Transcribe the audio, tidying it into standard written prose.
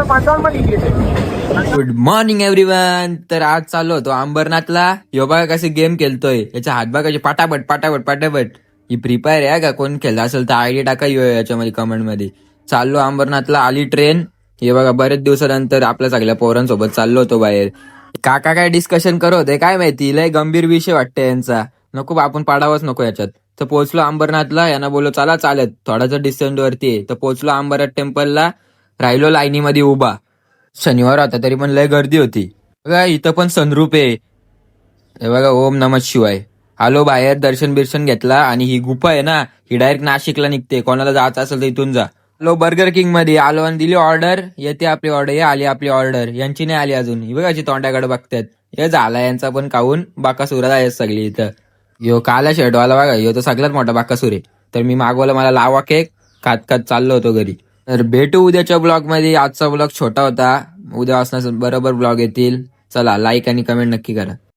Good morning everyone. तर आज चाललो होतो अंबरनाथला. यो बघा कसे गेम खेळतोय, याच्या हात बघा कसे पाटापट पाटापट पाटापट. ही फ्री फायर आहे का? कोण खेळला असेल तर आयडी टाका याच्यामध्ये कमेंट मध्ये. चाललो अंबरनाथला, आली ट्रेन. हे बघा बरेच दिवसानंतर आपल्या सगळ्या पोरांसोबत चाललो होतो बाहेर. काका काय डिस्कशन करत होते काय माहिती, लय गंभीर विषय वाटतं यांचा. नको आपण पाडावंच नको याच्यात. तर पोहोचलो अंबरनाथला, यांना बोललो चला चालत थोडाच डिस्टन्स वरती आहे. तर पोहोचलो अंबरनाथ टेम्पलला, राहिलो लाईनीमध्ये उभा. शनिवार होता तरी पण लय गर्दी होती. बघा इथं पण सनरूप आहे. हे बघा ओम नमः शिवाय. आलो बाहेर, दर्शन बिर्शन घेतला. आणि ही गुफा आहे ना, ही डायरेक्ट नाशिकला निघते. कोणाला जायचं असेल तर इथून जा. आलो बर्गर किंग मध्ये, आलो आणि दिली ऑर्डर. येते आपली ऑर्डर, हे आली आपली ऑर्डर. यांची नाही आली अजून. ही बघा तोंडाकडे बघतात. हे झाला यांचा पण खाऊन. बाकासुरा आहे सगळी इथं. यो काला शर्टवाला बघा, यो तर सगळ्यात मोठा बाकासूर आहे. तर मी मागवला मला लावा केक, खात खात चाललो होतो घरी. तर भेटू उद्याच्या ब्लॉग मध्ये. आजचा ब्लॉग छोटा होता, उद्या असणार बरोबर ब्लॉग येतील. चला लाईक आणि कमेंट नक्की करा.